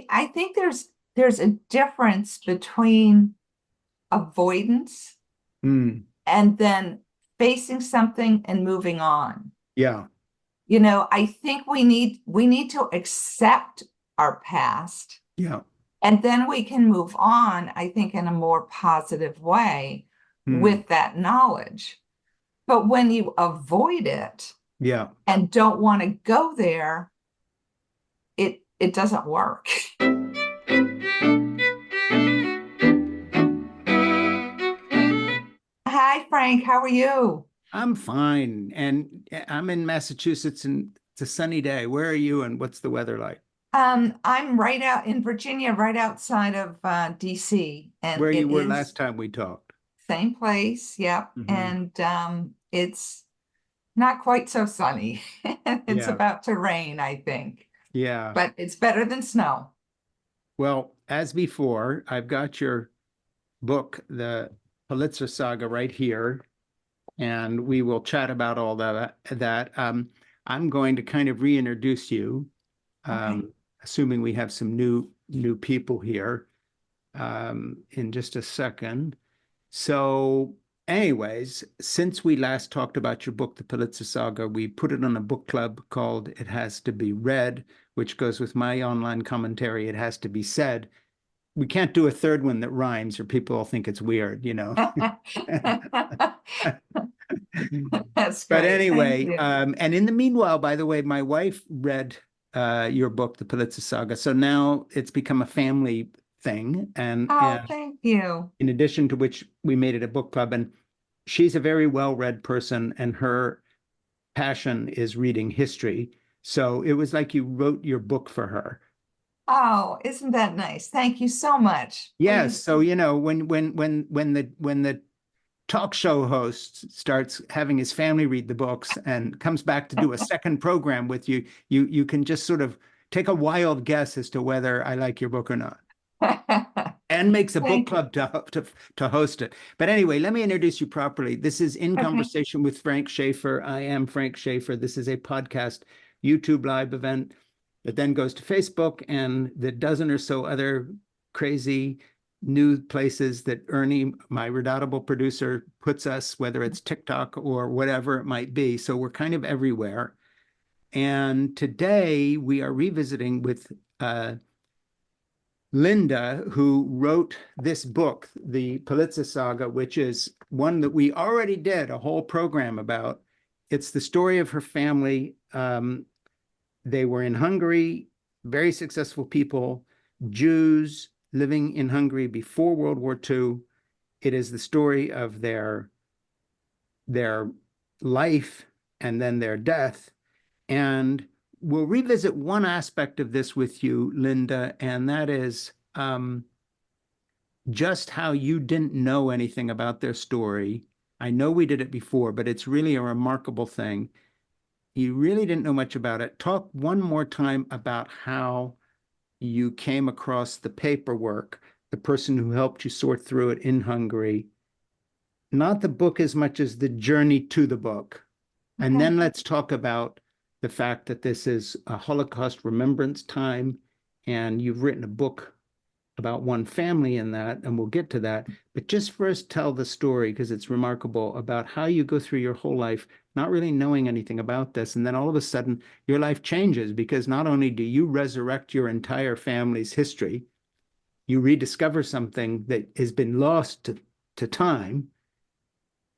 I think there's a difference between avoidance Mm, and then facing something and moving on. yeah, I think we need to accept our past, yeah. and then we can move on, I think, in a more positive way Mm, with that knowledge. But when you avoid it yeah. and don't want to go there, it doesn't work. Hi, Frank. How are you? I'm fine. And I'm in Massachusetts and it's a sunny day. Where are you and what's the weather like? I'm right out in Virginia, right outside of DC, and Where you it were is last time we talked. same place. Yep, Hmm. and it's not quite so sunny. It's Yeah, about to rain, I think, yeah. but it's better than snow. Well, as before, I've got your book, the Politzer Saga, right here, and we will chat about all that. I'm going to kind of reintroduce you, Okay. assuming we have some new people here, in just a second. So, anyways, since we last talked about your book, The Politzer Saga, we put it on a book club called It Has to Be Read, which goes with my online commentary, It Has to Be Said. We can't do a third one that rhymes or people will think it's weird, you know. That's But great. Thank anyway, you. and in the meanwhile, by the way, my wife read your book, The Politzer Saga. So now it's become a family thing. Oh, And thank you. in addition to which we made it a book club. And she's a very well-read person, and her passion is reading history. So it was like you wrote your book for her. Oh, isn't that nice? Thank you so much. Yes. Please. So, you know, when the talk show host starts having his family read the books and comes back to do a second program with you, you can just sort of take a wild guess as to whether I like your book or not. And makes a book Thank you. club to host it. But anyway, let me introduce you properly. This is In Okay. Conversation with Frank Schaeffer. I am Frank Schaeffer. This is a podcast YouTube live event that then goes to Facebook and the dozen or so other crazy new places that Ernie, my redoubtable producer, puts us, whether it's TikTok or whatever it might be. So we're kind of everywhere. And today we are revisiting with Linda, who wrote this book, The Politzer Saga, which is one that we already did a whole program about. It's the story of her family. They were in Hungary, very successful people, Jews living in Hungary before World War II. It is the story of their life and then their death. And we'll revisit one aspect of this with you, Linda, and that is just how you didn't know anything about their story. I know we did it before, but it's really a remarkable thing. You really didn't know much about it. Talk one more time about how you came across the paperwork, the person who helped you sort through it in Hungary, not the book as much as the journey to the book. And Okay. then let's talk about the fact that this is a Holocaust remembrance time, and you've written a book about one family in that, and we'll get to that. But just first tell the story, because it's remarkable, about how you go through your whole life not really knowing anything about this. And then all of a sudden, your life changes because not only do you resurrect your entire family's history, you rediscover something that has been lost to time.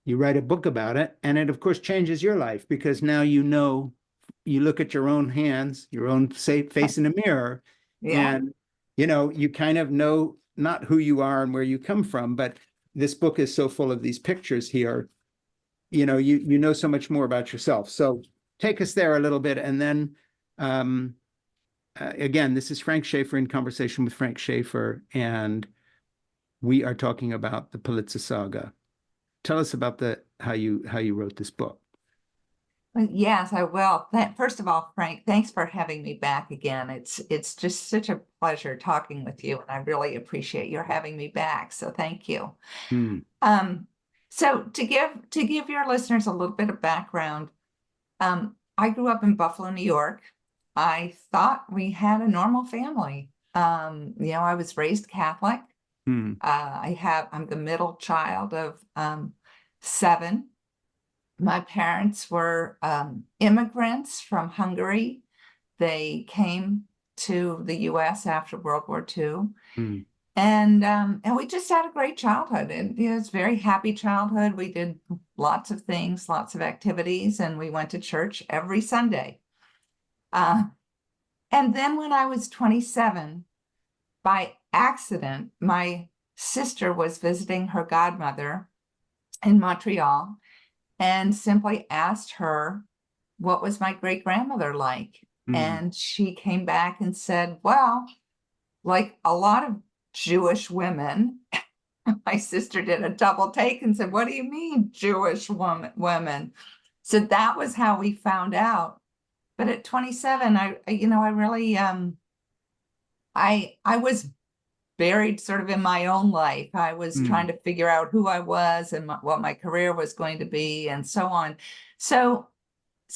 You write a book about it, and it, of course, changes your life because now you know, you look at your own hands, your own face in a mirror, Yeah. and you kind of know not who you are and where you come from, but this book is so full of these pictures here, you know so much more about yourself. So take us there a little bit, and then again, this is Frank Schaeffer in Conversation with Frank Schaeffer, and we are talking about the Politzer Saga. Tell us about how you wrote this book. Well, yes, I will. First of all, Frank, thanks for having me back again. It's just such a pleasure talking with you, and I really appreciate your having me back. So thank you. Hmm. Um, so to give your listeners a little bit of background, I grew up in Buffalo, New York. I thought we had a normal family. I was raised Catholic. Hmm. I'm the middle child of 7. My parents were immigrants from Hungary. They came to the US after World War II. Hmm. And we just had a great childhood, and it was a very happy childhood. We did lots of things, lots of activities, and we went to church every Sunday. And then when I was 27, by accident, my sister was visiting her godmother in Montreal and simply asked her, what was my great grandmother like? Hmm. And she came back and said, well, like a lot of Jewish women, my sister did a double take and said, what do you mean Jewish women? So that was how we found out. But at 27, I really, I was buried sort of in my own life. I was trying to figure out who I was and what my career was going to be and so on. So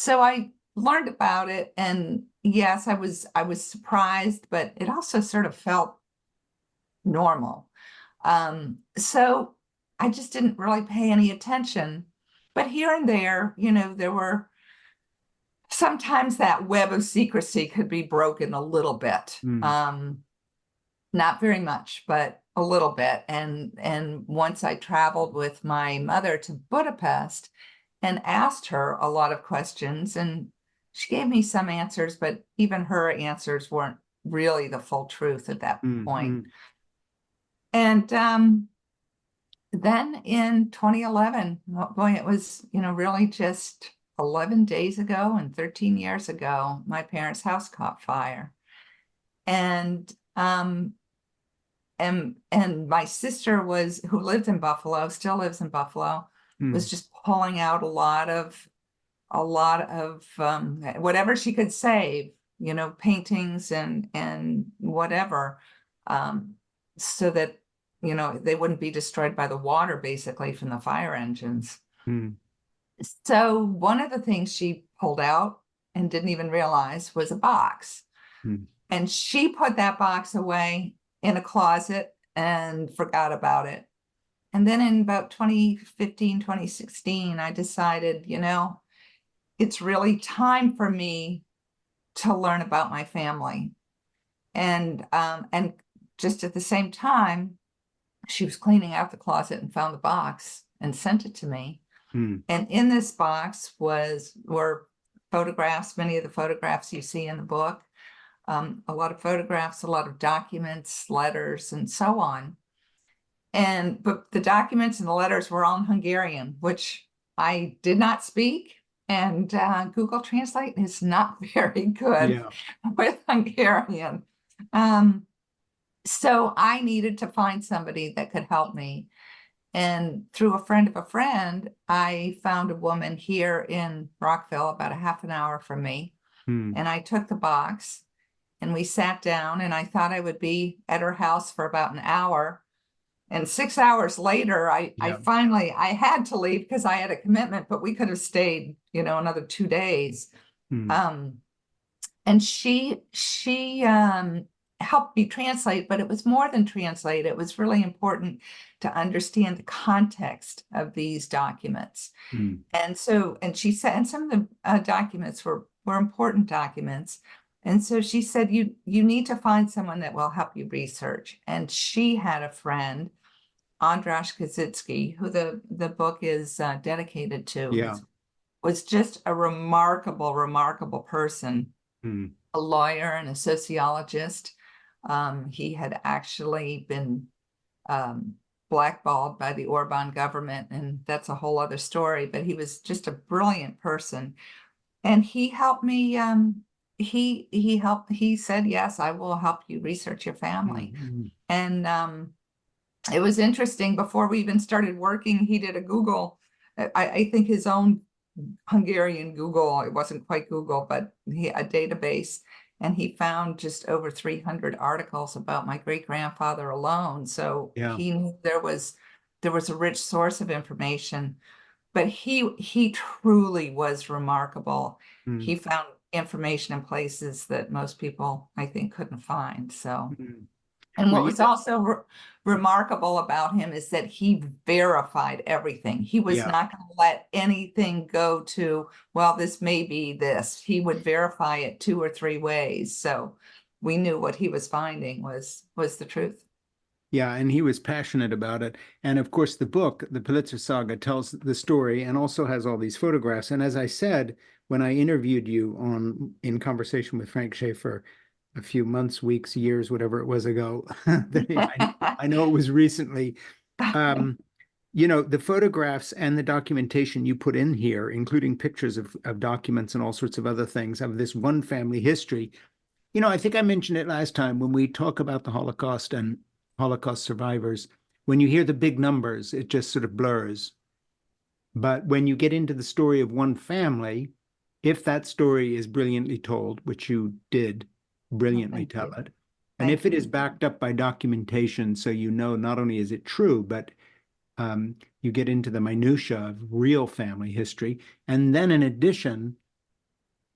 I learned about it, and yes, I was surprised, but it also sort of felt normal. So I just didn't really pay any attention. But here and there, there were sometimes that web of secrecy could be broken a little bit. Not very much, but a little bit. And once I traveled with my mother to Budapest and asked her a lot of questions, and she gave me some answers, but even her answers weren't really the full truth at that point. And then in 2011, boy, it was, really just 11 days ago and 13 years ago, my parents' house caught fire. And my sister who lived in Buffalo, still lives in Buffalo, was just pulling out a lot of whatever she could save, paintings and whatever, so that they wouldn't be destroyed by the water, basically, from the fire engines. So one of the things she pulled out and didn't even realize was a box. And she put that box away in a closet and forgot about it. And then in about 2015, 2016, I decided, it's really time for me to learn about my family. And just at the same time, she was cleaning out the closet and found the box and sent it to me. And in this box were photographs, many of the photographs you see in the book, a lot of photographs, a lot of documents, letters, and so on. But the documents and the letters were all in Hungarian, which I did not speak. And Google Translate is not very good with Hungarian. So I needed to find somebody that could help me. And through a friend of a friend, I found a woman here in Rockville, about a half an hour from me. And I took the box and we sat down, and I thought I would be at her house for about an hour. And 6 hours later, I finally had to leave because I had a commitment, but we could have stayed, another 2 days. And she helped me translate, but it was more than translate. It was really important to understand the context of these documents. And she said, and some of the documents were important documents. And so she said, you need to find someone that will help you research. And she had a friend, Andras Kazitsky, who the book is dedicated to. Was just a remarkable, remarkable person, a lawyer and a sociologist. He had actually been blackballed by the Orban government, and that's a whole other story, but he was just a brilliant person. And he helped me, he said, yes, I will help you research your family. And it was interesting, before we even started working, he did a Google, I think his own Hungarian Google, it wasn't quite Google, but a database, and he found just over 300 articles about my great-grandfather alone. So he knew there was a rich source of information. But he truly was remarkable. He found information in places that most people, I think, couldn't find. So, Mhm. and Well, what was also remarkable about him is that he verified everything. He was yeah. not going to let anything go to, well, this may be this. He would verify it 2 or 3 ways. So we knew what he was finding was the truth. Yeah, and he was passionate about it. And of course, the book, the Politzer Saga, tells the story and also has all these photographs. And as I said, when I interviewed you in conversation with Frank Schaeffer a few months, weeks, years, whatever it was ago, I know it was recently. Um, the photographs and the documentation you put in here, including pictures of documents and all sorts of other things of this one family history. I think I mentioned it last time when we talk about the Holocaust and Holocaust survivors. When you hear the big numbers, it just sort of blurs. But when you get into the story of one family, if that story is brilliantly told, which you did brilliantly tell it, and if it is backed up by documentation, so not only is it true, but you get into the minutia of real family history. And then in addition,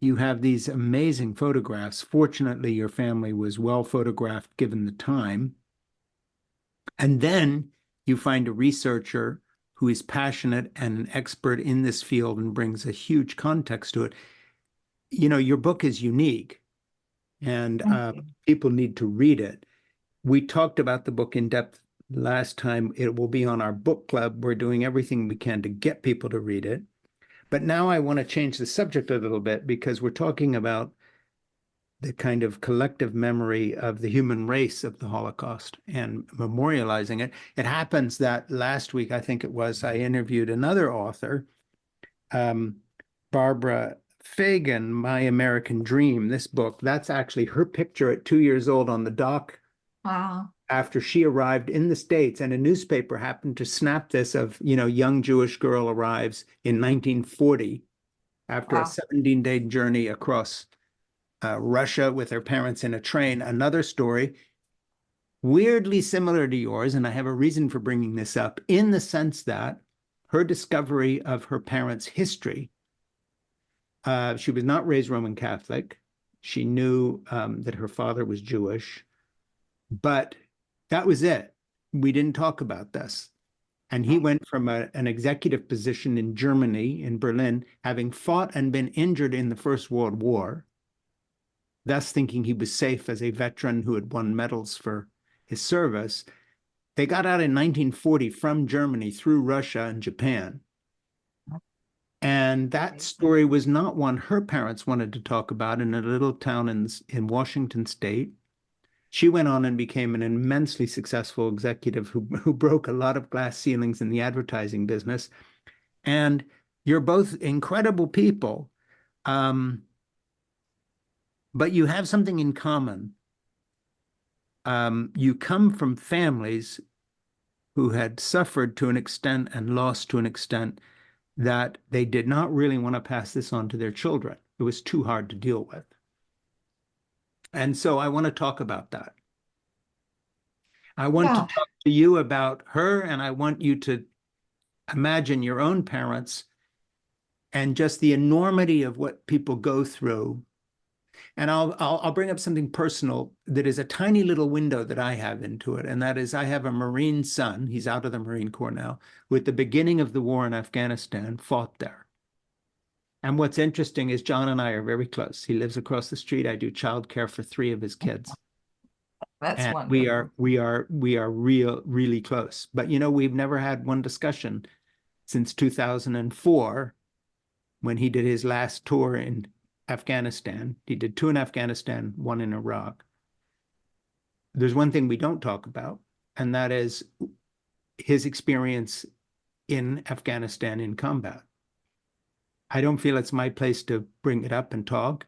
you have these amazing photographs. Fortunately, your family was well photographed given the time. And then you find a researcher who is passionate and an expert in this field and brings a huge context to it. Your book is unique and people need to read it. We talked about the book in depth last time. It will be on our book club. We're doing everything we can to get people to read it. But now I want to change the subject a little bit because we're talking about the kind of collective memory of the human race of the Holocaust and memorializing it. It happens that last week, I think it was, I interviewed another author, Barbara Fagan, My American Dream, this book. That's actually her picture at 2 years old on the dock. Wow. After she arrived in the States, and a newspaper happened to snap this of, young Jewish girl arrives in 1940 after a 17-day journey across Russia with her parents in a train. Another story, weirdly similar to yours, and I have a reason for bringing this up, in the sense that her discovery of her parents' history, she was not raised Roman Catholic. She knew that her father was Jewish, but that was it. We didn't talk about this. And he went from an executive position in Germany, in Berlin, having fought and been injured in the First World War, thus thinking he was safe as a veteran who had won medals for his service. They got out in 1940 from Germany through Russia and Japan. And that story was not one her parents wanted to talk about in a little town in Washington State. She went on and became an immensely successful executive who broke a lot of glass ceilings in the advertising business. And you're both incredible people. But you have something in common. You come from families who had suffered to an extent and lost to an extent that they did not really want to pass this on to their children. It was too hard to deal with. And so I want to talk about that. I want to talk to you about her, and I want you to imagine your own parents and just the enormity of what people go through. And I'll bring up something personal that is a tiny little window that I have into it. And that is, I have a Marine son. He's out of the Marine Corps now. With the beginning of the war in Afghanistan, fought there. And what's interesting is John and I are very close. He lives across the street. I do childcare for 3 of his kids. That's And wonderful. we are really close. But we've never had one discussion since 2004 when he did his last tour in Afghanistan. He did 2 in Afghanistan, 1 in Iraq. There's one thing we don't talk about, and that is his experience in Afghanistan in combat. I don't feel it's my place to bring it up and talk.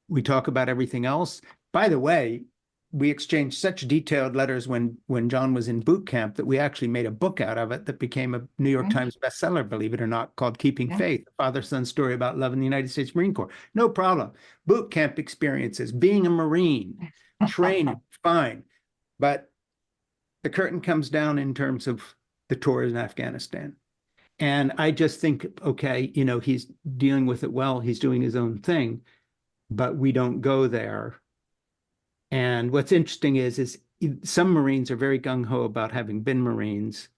We talk about everything else. By the way, we exchanged such detailed letters when John was in boot camp that we actually made a book out of it that became a New York Times bestseller, believe it or not, called Keeping Faith, a father-son story about love in the United States Marine Corps. No problem. Boot camp experiences, being a Marine, training, fine. But the curtain comes down in terms of the tour in Afghanistan. And I just think, okay, he's dealing with it well. He's doing his own thing. but we don't go there. And what's interesting is some Marines are very gung-ho about having been Marines.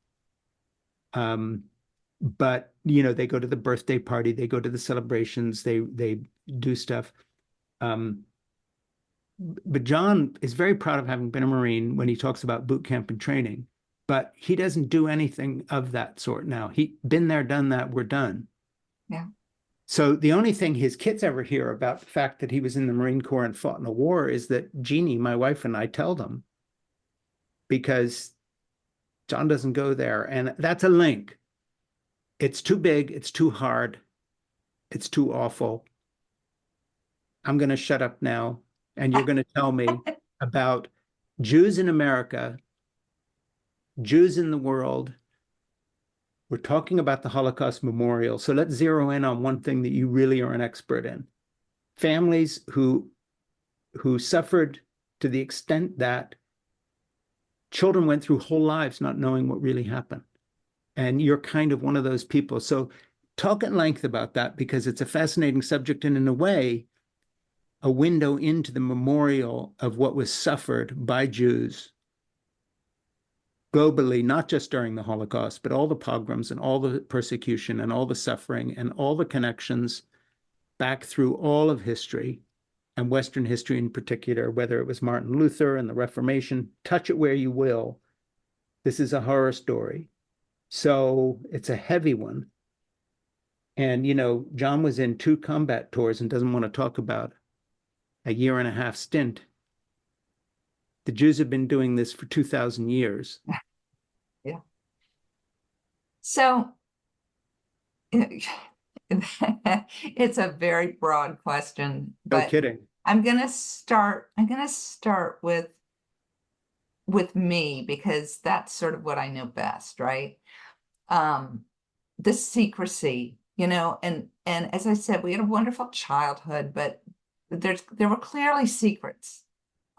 But they go to the birthday party, they go to the celebrations, they do stuff. But John is very proud of having been a Marine when he talks about boot camp and training, but he doesn't do anything of that sort now. He been there, done that, we're done. Yeah. So the only thing his kids ever hear about the fact that he was in the Marine Corps and fought in a war is that Jeannie, my wife, and I tell them, because John doesn't go there. And that's a link. It's too big, it's too hard, it's too awful. I'm going to shut up now, and you're going to tell me about Jews in America, Jews in the world. We're talking about the Holocaust Memorial. So let's zero in on one thing that you really are an expert in. Families who suffered to the extent that children went through whole lives not knowing what really happened. And you're kind of one of those people. So talk at length about that, because it's a fascinating subject, and in a way, a window into the memorial of what was suffered by Jews globally, not just during the Holocaust, but all the pogroms and all the persecution and all the suffering and all the connections back through all of history, and Western history in particular, whether it was Martin Luther and the Reformation. Touch it where you will. This is a horror story. So it's a heavy one. And, John was in 2 combat tours and doesn't want to talk about a 1.5-year stint. The Jews have been doing this for 2,000 years. Yeah. So it's a very broad question, No but kidding. I'm gonna start with me, because that's sort of what I know best, right? The secrecy, and as I said, we had a wonderful childhood, but there were clearly secrets.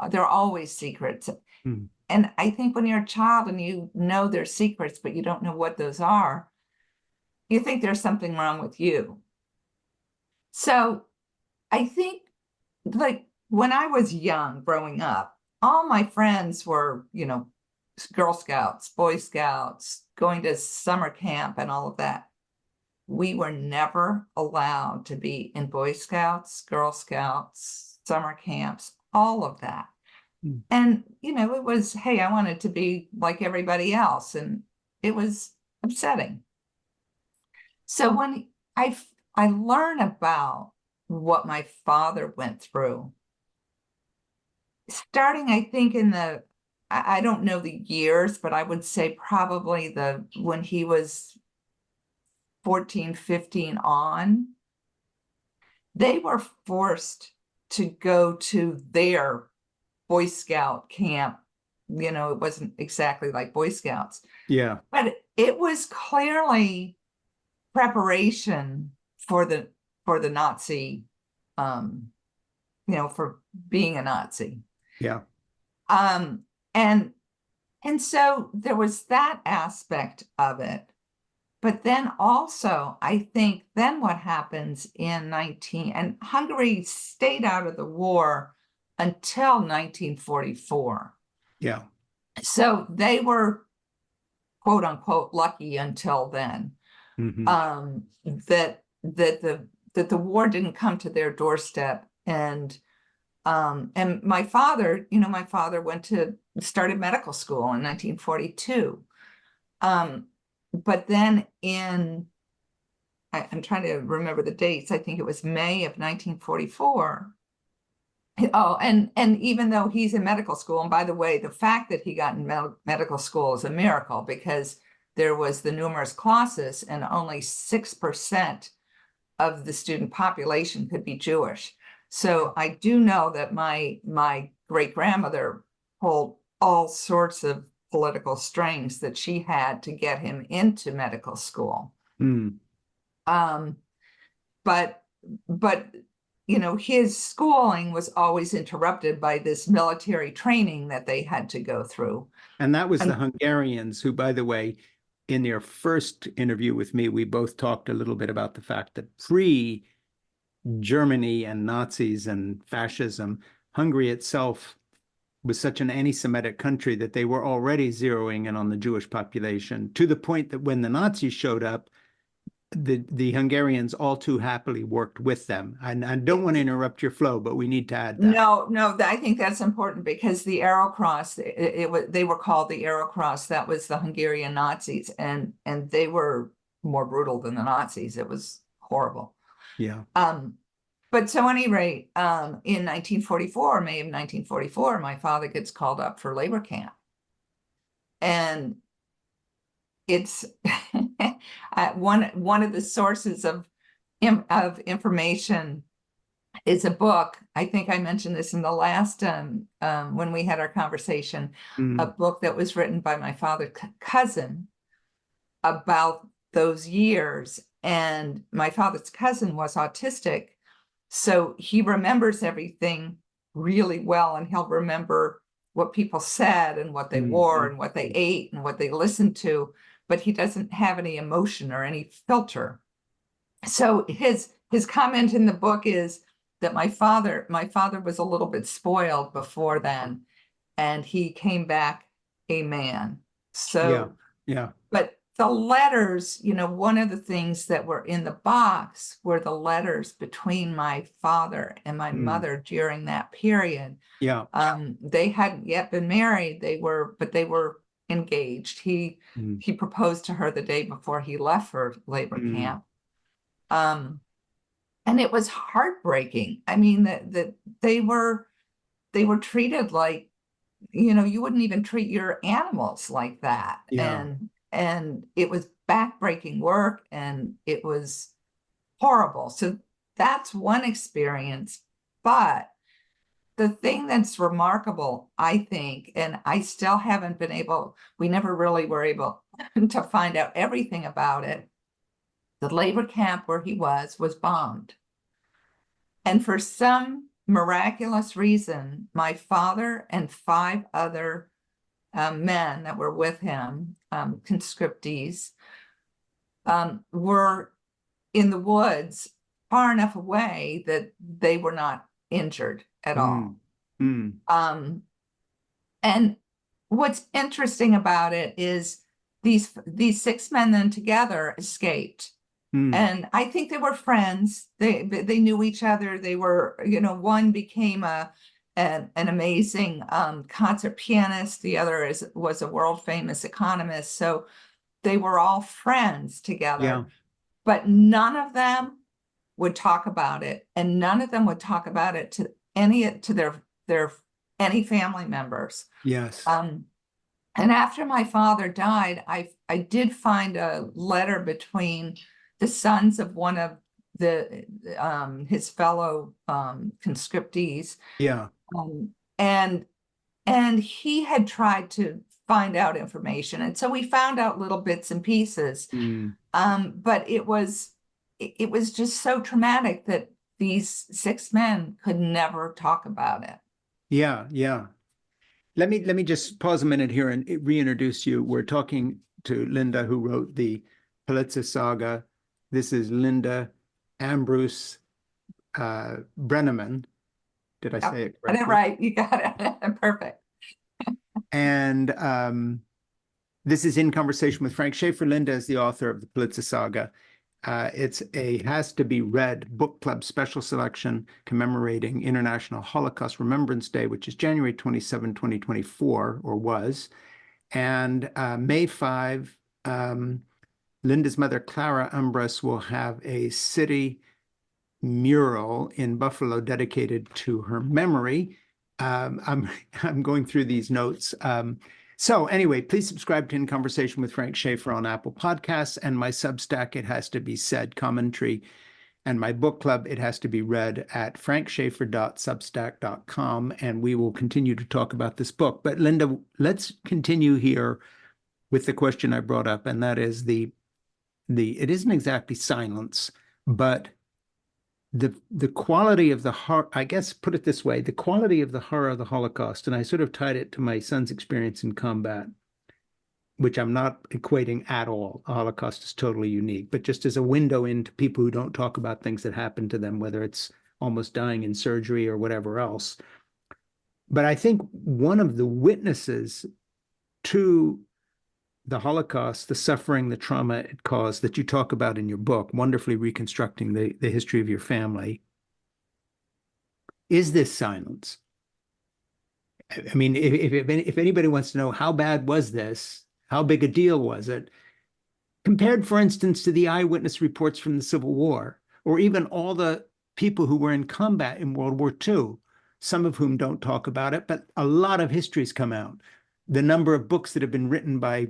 There are always secrets. Hmm. And I think when you're a child and you know there's secrets, but you don't know what those are, you think there's something wrong with you. So I think, like, when I was young, growing up, all my friends were, Girl Scouts, Boy Scouts, going to summer camp and all of that. We were never allowed to be in Boy Scouts, Girl Scouts, summer camps, all of that. Mm. And, it was, hey, I wanted to be like everybody else. And it was upsetting. So when I learn about what my father went through, starting, I think, I don't know the years, but I would say probably when he was 14, 15 on, they were forced to go to their Boy Scout camp. It wasn't exactly like Boy Scouts. Yeah. But it was clearly preparation for the Nazi, for being a Nazi. Yeah. And so there was that aspect of it. But then also, I think then what happens and Hungary stayed out of the war until 1944. Yeah. So they were, quote unquote, lucky until then. Mm-hmm. That the war didn't come to their doorstep. And my father started medical school in 1942. But then I'm trying to remember the dates. I think it was May of 1944. Oh, and even though he's in medical school, and by the way, the fact that he got in medical school is a miracle, because there was the numerus clausus and only 6% of the student population could be Jewish. So I do know that my great-grandmother pulled all sorts of political strings that she had to get him into medical school. Mm. But his schooling was always interrupted by this military training that they had to go through. And that was the Hungarians, who, by the way, in their first interview with me, we both talked a little bit about the fact that Germany and Nazis and fascism, Hungary itself was such an anti-Semitic country that they were already zeroing in on the Jewish population, to the point that when the Nazis showed up, the Hungarians all too happily worked with them. I don't want to interrupt your flow, but we need to add that. No, I think that's important, because the Arrow Cross, they were called the Arrow Cross. That was the Hungarian Nazis, and they were more brutal than the Nazis. It was horrible. Yeah. But so at any rate, in 1944, May of 1944, my father gets called up for labor camp. And it's one of the sources of information is a book. I think I mentioned this in the last when we had our conversation, a book that was written by my father's cousin about those years. And my father's cousin was autistic, so he remembers everything really well, and he'll remember what people said and what they wore and what they ate and what they listened to, but he doesn't have any emotion or any filter. So his comment in the book is that my father was a little bit spoiled before then, and he came back a man. So yeah. But the letters, one of the things that were in the box were the letters between my father and my mother during that period. Yeah. They hadn't yet been married. But they were engaged. He proposed to her the day before he left for labor camp. And it was heartbreaking. I mean, that they were treated like, you wouldn't even treat your animals like that. Yeah. And it was backbreaking work, and it was horrible. So that's one experience. But the thing that's remarkable, I think, and I still haven't been able, we never really were able to find out everything about it. The labor camp where he was bombed. And for some miraculous reason, my father and 5 other men that were with him, conscriptees, were in the woods far enough away that they were not injured at all. And what's interesting about it is these 6 men then together escaped. And I think they were friends. They knew each other. They were, one became an amazing concert pianist. The other was a world famous economist. So they were all friends together. Yeah. But none of them would talk about it, and none of them would talk about it to any family members. Yes. And after my father died, I did find a letter between the sons of one of his fellow conscriptees. Yeah. And he had tried to find out information, and so we found out little bits and pieces. But it was just so traumatic that these 6 men could never talk about it. Yeah. Let me just pause a minute here and reintroduce you. We're talking to Linda, who wrote the Politzer Saga. This is Linda Ambrus Broenniman. Did I say it correctly? I did it right. You got it. Perfect. And this is in conversation with Frank Schaeffer. Linda is the author of the Politzer Saga. It's a has-to-be-read book club special selection commemorating International Holocaust Remembrance Day, which is January 27, 2024, or was. And May 5, Linda's mother, Clara Ambrus, will have a city mural in Buffalo dedicated to her memory. I'm going through these notes. So anyway, please subscribe to In Conversation with Frank Schaeffer on Apple Podcasts, and my Substack, It Has to Be Said commentary, and my book club, It Has to Be Read, at frankschaeffer.substack.com, and we will continue to talk about this book. But Linda, let's continue here with the question I brought up, and that is it isn't exactly silence, but the quality of the horror, I guess, put it this way, the quality of the horror of the Holocaust, and I sort of tied it to my son's experience in combat, which I'm not equating at all. The Holocaust is totally unique, but just as a window into people who don't talk about things that happened to them, whether it's almost dying in surgery or whatever else. But I think one of the witnesses to the Holocaust, the suffering, the trauma it caused that you talk about in your book, wonderfully reconstructing the history of your family, is this silence. I mean, if anybody wants to know how bad was this, how big a deal was it, compared, for instance, to the eyewitness reports from the Civil War, or even all the people who were in combat in World War II, some of whom don't talk about it, but a lot of histories come out. The number of books that have been written by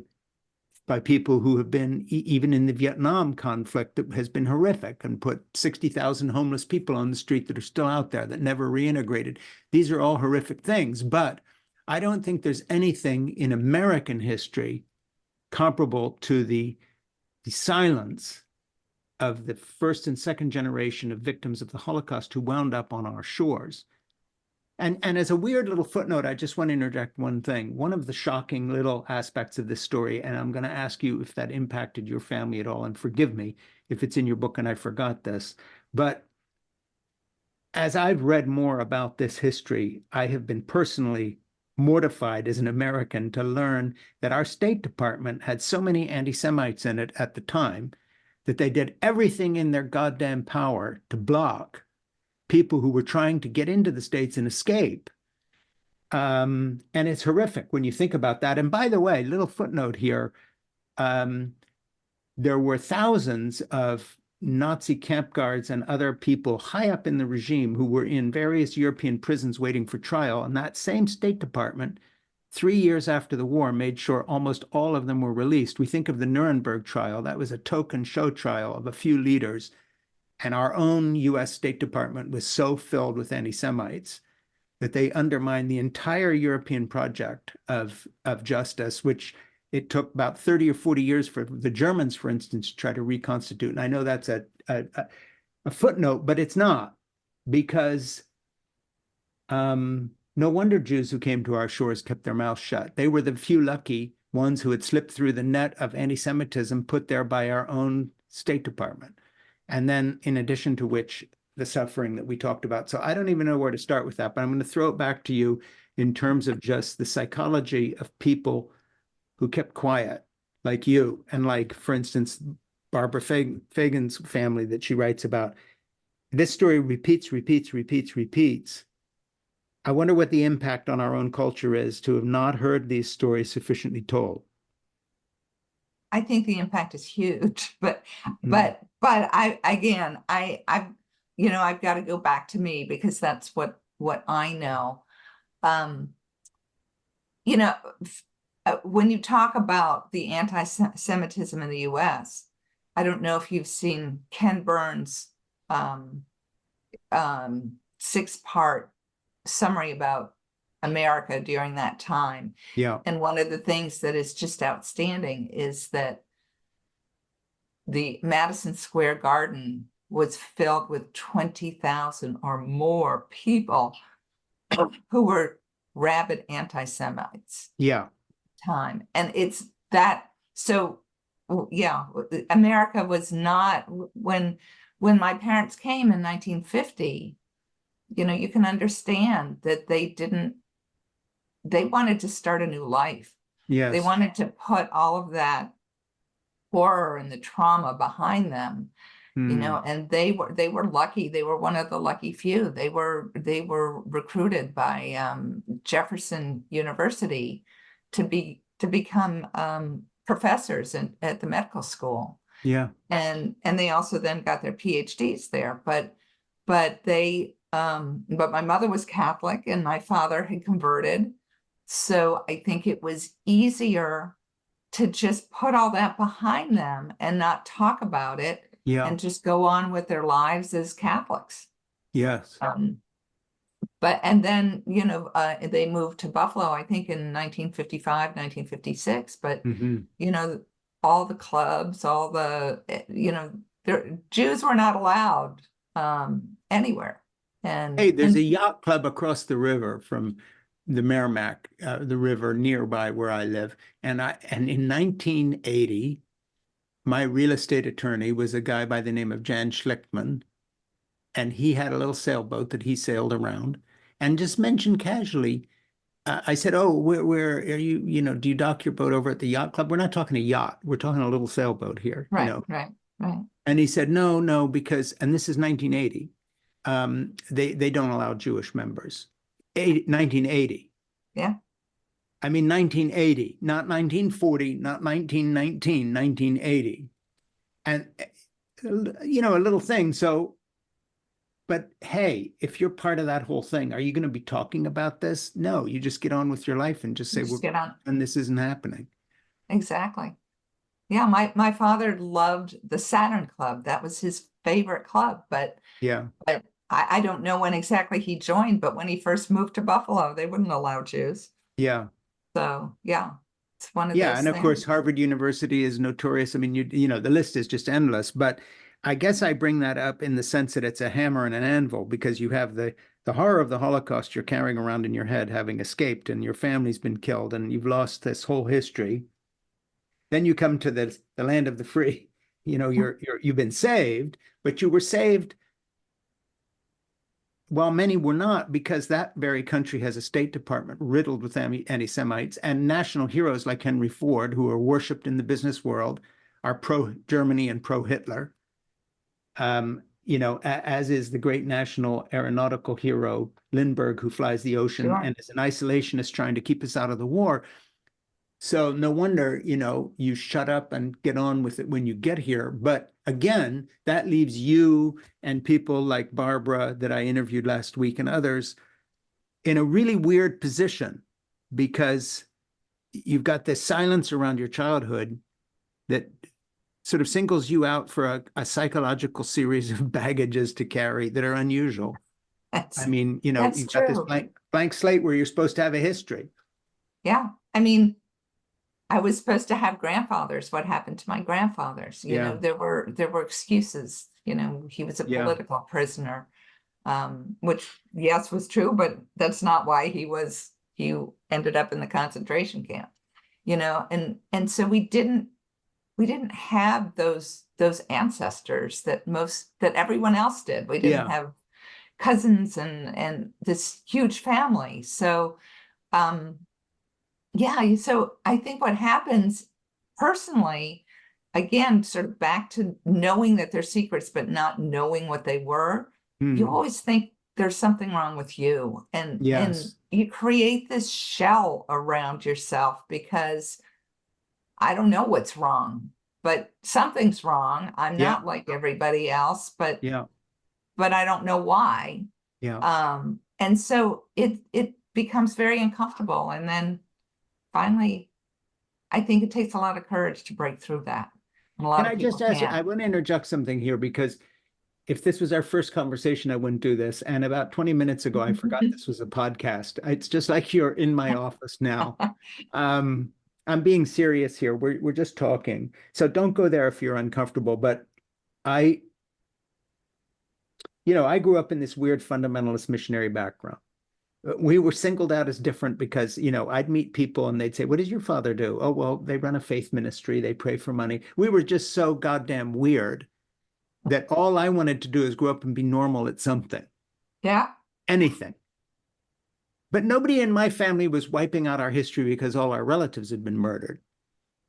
people who have been even in the Vietnam conflict that has been horrific and put 60,000 homeless people on the street that are still out there that never reintegrated. These are all horrific things, but I don't think there's anything in American history comparable to the silence of the first and second generation of victims of the Holocaust who wound up on our shores. And as a weird little footnote, I just want to interject one thing. One of the shocking little aspects of this story, and I'm going to ask you if that impacted your family at all, and forgive me if it's in your book and I forgot this, but as I've read more about this history, I have been personally mortified as an American to learn that our State Department had so many anti-Semites in it at the time that they did everything in their goddamn power to block people who were trying to get into the States and escape. And it's horrific when you think about that. And by the way, little footnote here, there were thousands of Nazi camp guards and other people high up in the regime who were in various European prisons waiting for trial. And that same State Department, 3 years after the war, made sure almost all of them were released. We think of the Nuremberg trial. That was a token show trial of a few leaders. And our own US State Department was so filled with anti-Semites that they undermined the entire European project of justice, which it took about 30 or 40 years for the Germans, for instance, to try to reconstitute. And I know that's a footnote, but it's not, because no wonder Jews who came to our shores kept their mouths shut. They were the few lucky ones who had slipped through the net of anti-Semitism put there by our own State Department. And then in addition to which, the suffering that we talked about. So I don't even know where to start with that, but I'm going to throw it back to you in terms of just the psychology of people who kept quiet, like you, and like, for instance, Barbara Fagan's family that she writes about. This story repeats. I wonder what the impact on our own culture is to have not heard these stories sufficiently told. I think the impact is huge, but I've got to go back to me, because that's what I know. When you talk about the anti-Semitism in the US, I don't know if you've seen Ken Burns' 6-part summary about America during that time. Yeah. And one of the things that is just outstanding is that the Madison Square Garden was filled with 20,000 or more people who were rabid anti-Semites. Yeah. Time. And it's that, so yeah, America was not, when my parents came in 1950, you can understand that they wanted to start a new life. Yes. They wanted to put all of that horror and the trauma behind them, and they were lucky. They were one of the lucky few. They were recruited by Jefferson University to become professors at the medical school. Yeah. And they also then got their PhDs there. But my mother was Catholic and my father had converted. So I think it was easier to just put all that behind them and not talk about it. Yeah. And just go on with their lives as Catholics. Yes. And then, they moved to Buffalo, I think in 1955, 1956, but, all the clubs, all the, Jews were not allowed anywhere. And hey, there's a yacht club across the river from the Merrimack, the river nearby where I live. And in 1980, my real estate attorney was a guy by the name of Jan Schlichtman, and he had a little sailboat that he sailed around, and just mentioned casually, I said, "Oh, where are you? You know, do you dock your boat over at the yacht club?" We're not talking a yacht. We're talking a little sailboat here, you Right, know. right, right. And he said, no, because, and this is 1980, they don't allow Jewish members. 1980. Yeah, I mean, 1980, not 1940, not 1919, 1980. And, you know, a little thing. So, but hey, if you're part of that whole thing, are you going to be talking about this? No, you just get on with your life and just say, just get on. and this isn't happening. Exactly. Yeah, my father loved the Saturn Club. That was his favorite club. But Yeah. I don't know when exactly he joined, but when he first moved to Buffalo, they wouldn't allow Jews. Yeah. So yeah, it's one of Yeah, those and of things. course, Harvard University is notorious. I mean, you know, the list is just endless. But I guess I bring that up in the sense that it's a hammer and an anvil, because you have the horror of the Holocaust you're carrying around in your head, having escaped, and your family's been killed, and you've lost this whole history. Then you come to the land of the free. You know, you've been saved, but you were saved while many were not, because that very country has a State Department riddled with anti-Semites, and national heroes like Henry Ford, who are worshipped in the business world, are pro-Germany and pro-Hitler. You know, as is the great national aeronautical hero Lindbergh, who flies the ocean Sure. and is an isolationist trying to keep us out of the war. So no wonder, you know, you shut up and get on with it when you get here. But again, that leaves you and people like Barbara that I interviewed last week and others in a really weird position, because you've got this silence around your childhood that sort of singles you out for a psychological series of baggages to carry that are unusual. I mean, you know, That's you've got this true. blank slate where you're supposed to have a history. Yeah. I mean, I was supposed to have grandfathers. What happened to my grandfathers? You know, Yeah. there were excuses. You know, he was a Yeah. political prisoner, which yes was true, but that's not why he ended up in the concentration camp. You know, and so we didn't have those ancestors that everyone else did. We didn't Yeah. have cousins and this huge family. So yeah, so I think what happens personally, again, sort of back to knowing that they're secrets, but not knowing what they were, you always think there's something wrong with you. And Yes. you create this shell around yourself because I don't know what's wrong, but something's wrong. I'm Yeah. not like everybody else, Yeah. but I don't know why. Yeah. And so it becomes very uncomfortable. And then finally, I think it takes a lot of courage to break through that. And a lot Can of I people just ask you, I can't. want to interject something here, because if this was our first conversation, I wouldn't do this. And about 20 minutes ago, I forgot this was a podcast. It's just like you're in my office now. I'm being serious here. We're just talking. So don't go there if you're uncomfortable. But I, you know, I grew up in this weird fundamentalist missionary background. We were singled out as different because, you know, I'd meet people and they'd say, "What does your father do?" "Oh, well, they run a faith ministry. They pray for money." We were just so goddamn weird that all I wanted to do is grow up and be normal at something, Yeah. anything. But nobody in my family was wiping out our history because all our relatives had been murdered.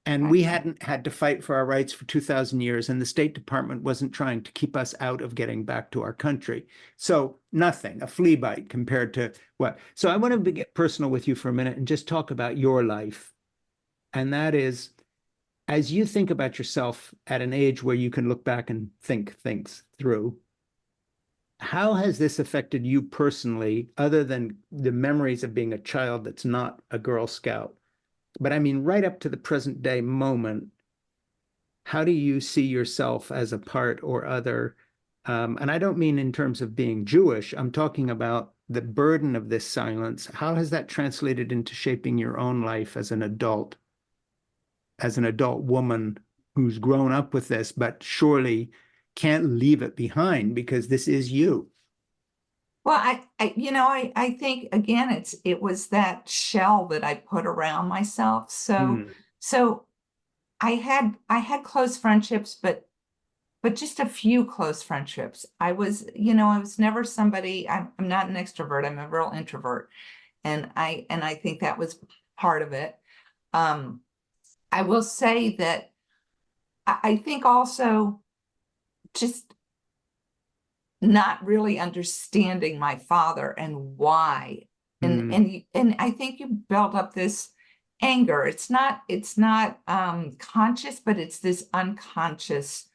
And we hadn't had to fight for our rights for 2,000 years, and the State Department wasn't trying to keep us out of getting back to our country. So nothing, a flea bite compared to what. So I want to get personal with you for a minute and just talk about your life. And that is, as you think about yourself at an age where you can look back and think things through, how has this affected you personally, other than the memories of being a child that's not a Girl Scout? But I mean, right up to the present day moment, how do you see yourself as a part or other? And I don't mean in terms of being Jewish. I'm talking about the burden of this silence. How has that translated into shaping your own life as an adult woman who's grown up with this, but surely can't leave it behind because this is you? Well, I think again, it was that shell that I put around myself. Mm, So I had close friendships, but just a few close friendships. I was never somebody, I'm not an extrovert, I'm a real introvert. And I think that was part of it. Um, I will say that I think also just not really understanding my father and why. And mm, and and I think you build up this anger. It's not conscious, but it's this unconscious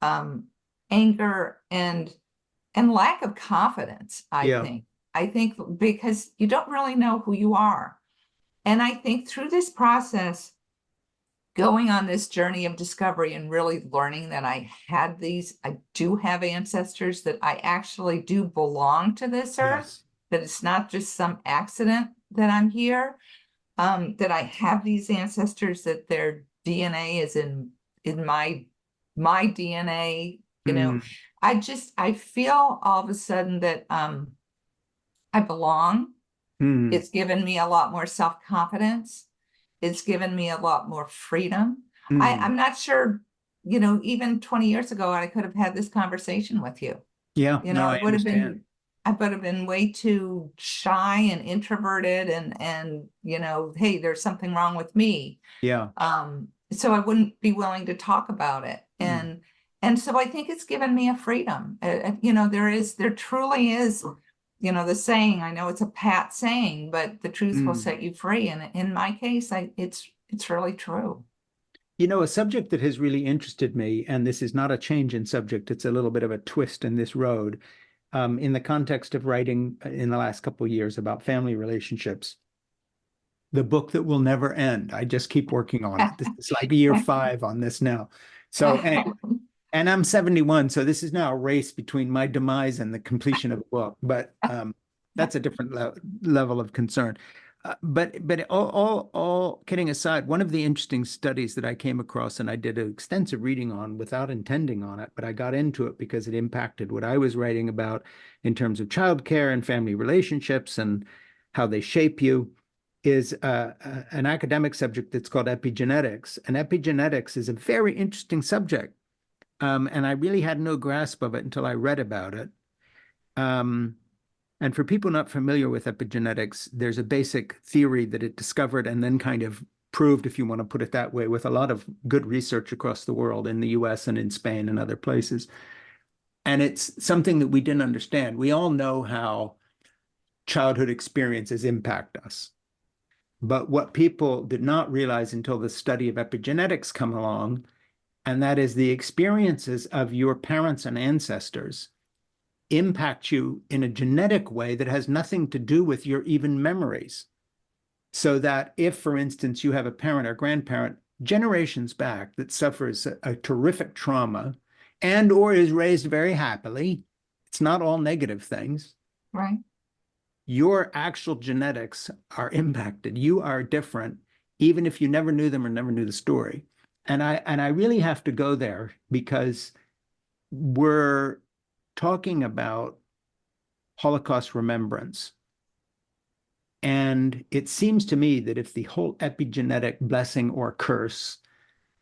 um anger and lack of confidence, I yeah. think. I think because you don't really know who you are. And I think through this process, going on this journey of discovery and really learning that I do have ancestors, that I actually do belong to this earth, Yes. that it's not just some accident that I'm here, that I have these ancestors, that their DNA is in my DNA, you know. Mm, I feel all of a sudden that I belong. mm, It's given me a lot more self-confidence. It's given me a lot more freedom. mm. I'm not sure, even 20 years ago, I could have had this conversation with you. Yeah, no, I I would have understand. been way too shy and introverted and hey, there's something wrong with me. Yeah. So I wouldn't be willing to talk about it. Mm, And so I think it's given me a freedom. There truly is, the saying, I know it's a pat saying, but the truth will mm. set you free. And in my case, it's really true. You know, a subject that has really interested me, and this is not a change in subject, it's a little bit of a twist in this road, in the context of writing in the last couple of years about family relationships. The book that will never end. I just keep working on it. This is like year 5 on this now. So anyway, and I'm 71, so this is now a race between my demise and the completion of a book. But that's a different level of concern. But all kidding aside, one of the interesting studies that I came across, and I did an extensive reading on without intending on it, but I got into it because it impacted what I was writing about in terms of childcare and family relationships and how they shape you, is an academic subject that's called epigenetics. And epigenetics is a very interesting subject. And I really had no grasp of it until I read about it. Um, and for people not familiar with epigenetics, there's a basic theory that it discovered and then kind of proved, if you want to put it that way, with a lot of good research across the world in the US and in Spain and other places. And it's something that we didn't understand. We all know how childhood experiences impact us. But what people did not realize until the study of epigenetics come along, and that is the experiences of your parents and ancestors impact you in a genetic way that has nothing to do with your even memories. So that if, for instance, you have a parent or grandparent generations back that suffers a terrific trauma and or is raised very happily, it's not all negative things. Right. Your actual genetics are impacted. You are different, even if you never knew them or never knew the story. And I really have to go there because we're talking about Holocaust remembrance. And it seems to me that if the whole epigenetic blessing or curse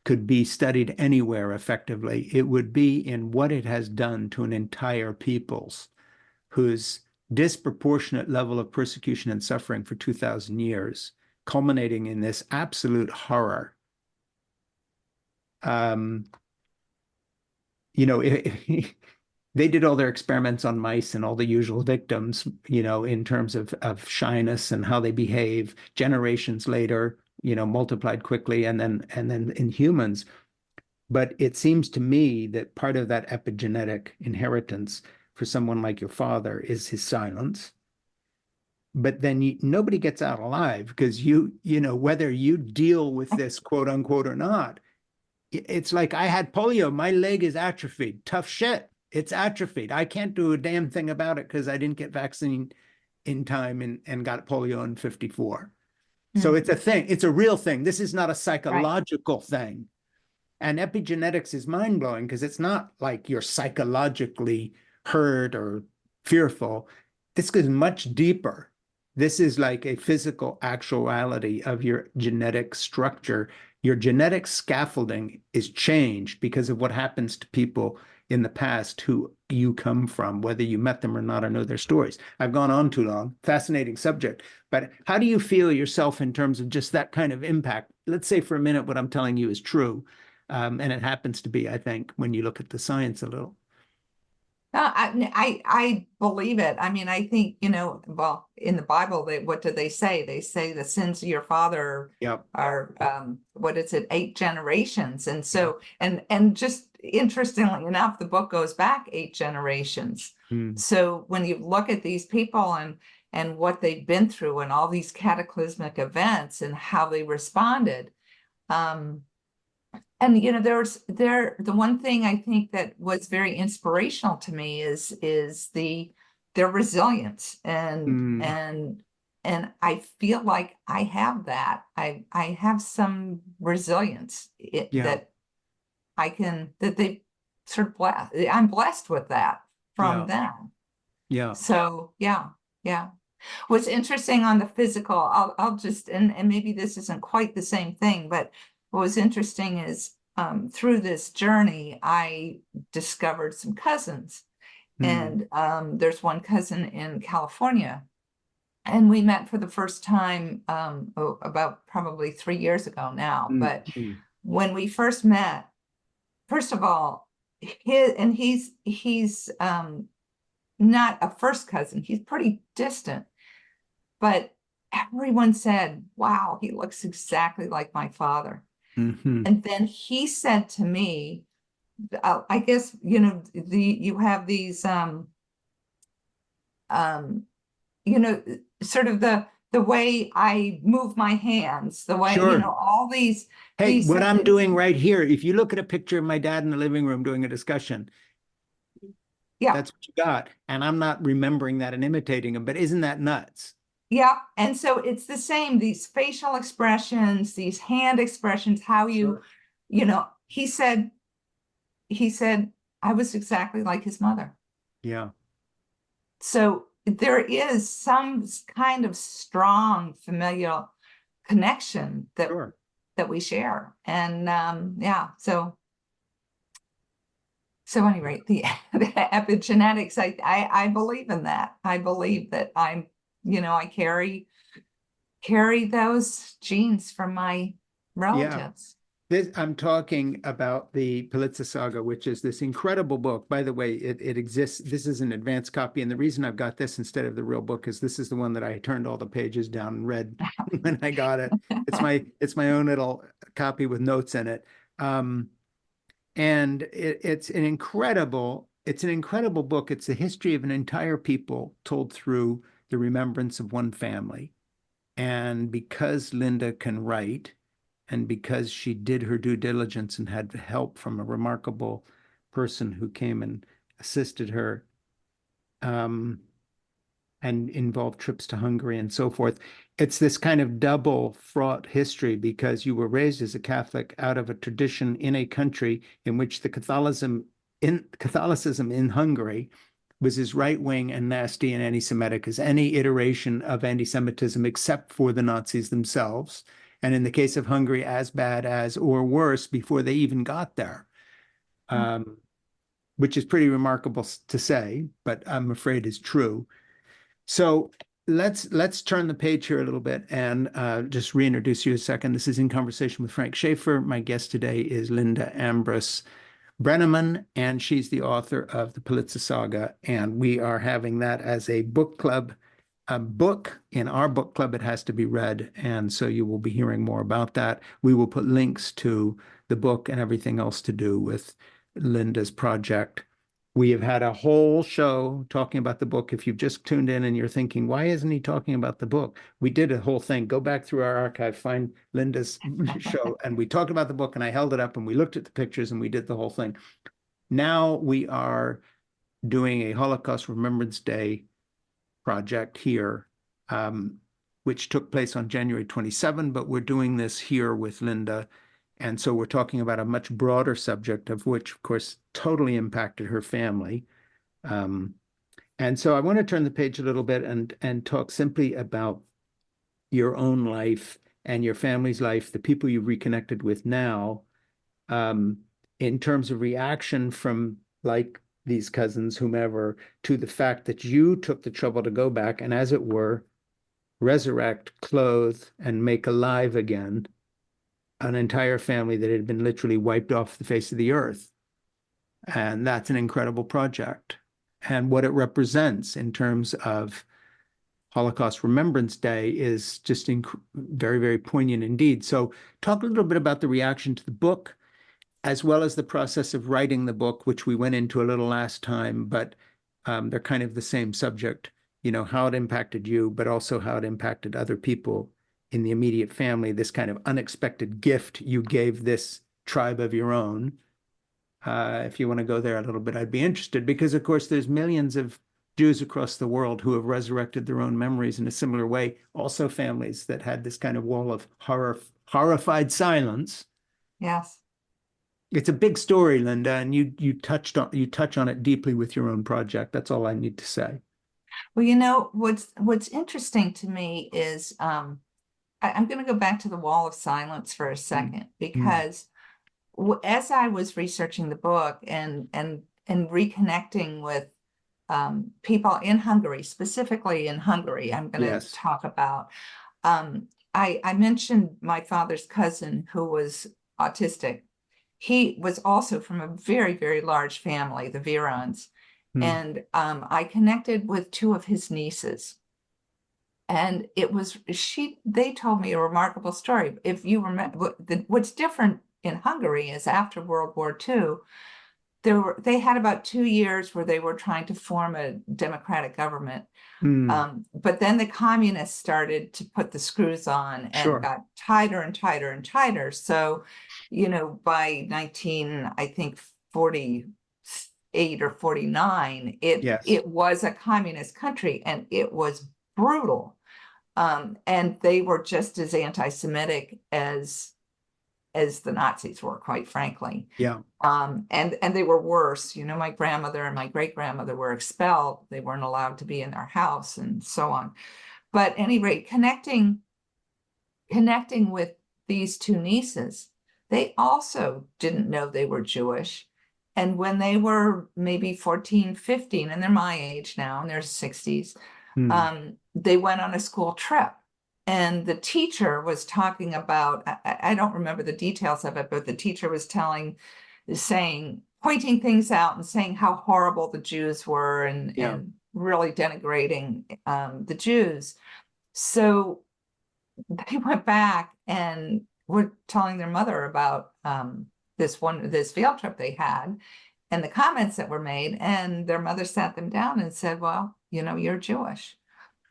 could be studied anywhere effectively, it would be in what it has done to an entire peoples whose disproportionate level of persecution and suffering for 2,000 years, culminating in this absolute horror. Um, you know, they did all their experiments on mice and all the usual victims, you know, in terms of shyness and how they behave generations later, you know, multiplied quickly, and then in humans. But it seems to me that part of that epigenetic inheritance for someone like your father is his silence. But then nobody gets out alive because you know, whether you deal with this quote unquote or not, it's like I had polio. My leg is atrophied. Tough shit. It's atrophied. I can't do a damn thing about it because I didn't get vaccine in time and got polio in 54. So Mm, it's a thing. It's a real thing. This is not a right. psychological thing. And epigenetics is mind blowing because it's not like you're psychologically hurt or fearful. this goes much deeper. This is like a physical actuality of your genetic structure. Your genetic scaffolding is changed because of what happens to people in the past who you come from, whether you met them or not or know their stories. I've gone on too long. Fascinating subject. But how do you feel yourself in terms of just that kind of impact? Let's say for a minute what I'm telling you is true. And it happens to be, I think, when you look at the science a little. I believe it. I mean, I think, well, in the Bible, what do they say? They say the sins of your father Yep. are, what is it, 8 generations. And so, and just interestingly enough, the book goes back 8 generations. So when you look at these people and what they've been through and all these cataclysmic events and how they responded, and the one thing I think that was very inspirational to me is their resilience and I feel like I have that. I have some resilience that they sort of I'm blessed with that from them. Yeah. So yeah. What's interesting on the physical, I'll just and maybe this isn't quite the same thing, but what was interesting is through this journey, I discovered some cousins. And there's one cousin in California. And we met for the first time about probably 3 years ago now. But when we first met, first of all, he's not a first cousin. He's pretty distant. But everyone said, wow, he looks exactly like my father. And then he said to me, I guess, you have these, sort of the way I move my hands, the way, all these. Hey, what I'm doing right here, if you look at a picture of my dad in the living room doing a discussion, that's what you got. And I'm not remembering that and imitating him, but isn't that nuts? Yeah. And so it's the same, these facial expressions, these hand expressions, how you, he said, I was exactly like his mother. Yeah. So there is some kind of strong familial connection that we share. And so anyway, the epigenetics, I believe in that. I believe that I carry those genes from my relatives. I'm talking about the Politzer Saga, which is this incredible book. By the way, it exists. This is an advanced copy. And the reason I've got this instead of the real book is this is the one that I turned all the pages down and read when I got it. It's my own little copy with notes in it. And it's an incredible book. It's the history of an entire people told through the remembrance of one family. And because Linda can write, and because she did her due diligence and had help from a remarkable person who came and assisted her, and involved trips to Hungary and so forth, it's this kind of double fraught history because you were raised as a Catholic out of a tradition in a country in which the Catholicism in Hungary was as right-wing and nasty and anti-Semitic as any iteration of anti-Semitism except for the Nazis themselves. And in the case of Hungary, as bad as or worse before they even got there, which is pretty remarkable to say, but I'm afraid is true. So let's turn the page here a little bit and just reintroduce you a second. This is In Conversation with Frank Schaeffer. My guest today is Linda Ambrus Broenniman, and she's the author of the Politzer Saga. And we are having that as a book club. A book in our book club, it has to be read. And so you will be hearing more about that. We will put links to the book and everything else to do with Linda's project. We have had a whole show talking about the book. If you've just tuned in and you're thinking, why isn't he talking about the book? We did a whole thing. Go back through our archive, find Linda's show. And we talked about the book and I held it up and we looked at the pictures and we did the whole thing. Now we are doing a Holocaust Remembrance Day project here, which took place on January 27, but we're doing this here with Linda. And so we're talking about a much broader subject of which, of course, totally impacted her family. And so I want to turn the page a little bit and talk simply about your own life and your family's life, the people you've reconnected with now, in terms of reaction from like these cousins, whomever, to the fact that you took the trouble to go back and, as it were, resurrect, clothe, and make alive again an entire family that had been literally wiped off the face of the earth. And that's an incredible project. And what it represents in terms of Holocaust Remembrance Day is just very, very poignant indeed. So talk a little bit about the reaction to the book, as well as the process of writing the book, which we went into a little last time, but they're kind of the same subject, you know, how it impacted you, but also how it impacted other people in the immediate family, this kind of unexpected gift you gave this tribe of your own. If you want to go there a little bit, I'd be interested, because of course there's millions of Jews across the world who have resurrected their own memories in a similar way. Also families that had this kind of wall of horrified silence. Yes. It's a big story, Linda, and you touch on it deeply with your own project. That's all I need to say. Well, you know, what's interesting to me is I'm going to go back to the wall of silence for a second, because as I was researching the book and reconnecting with people in Hungary, specifically in Hungary, I'm going to talk about. I mentioned my father's cousin who was autistic. He was also from a very, very large family, the Virons. And I connected with two of his nieces. And they told me a remarkable story. If you remember, what's different in Hungary is after World War II, they had about 2 years where they were trying to form a democratic government. But then the communists started to put the screws on and got tighter and tighter and tighter. So, you know, by 1948 or 49, it was a communist country, and it was brutal. And they were just as anti-Semitic as the Nazis were, quite frankly. And they were worse. You know, my grandmother and my great-grandmother were expelled. They weren't allowed to be in their house and so on. But at any rate, connecting with these two nieces, they also didn't know they were Jewish. And when they were maybe 14, 15, and they're my age now, in their 60s, they went on a school trip. And the teacher was talking about, I don't remember the details of it, but the teacher was pointing things out and saying how horrible the Jews were, and really denigrating the Jews. So they went back and were telling their mother about this field trip they had and the comments that were made. And their mother sat them down and said, well, you know, you're Jewish.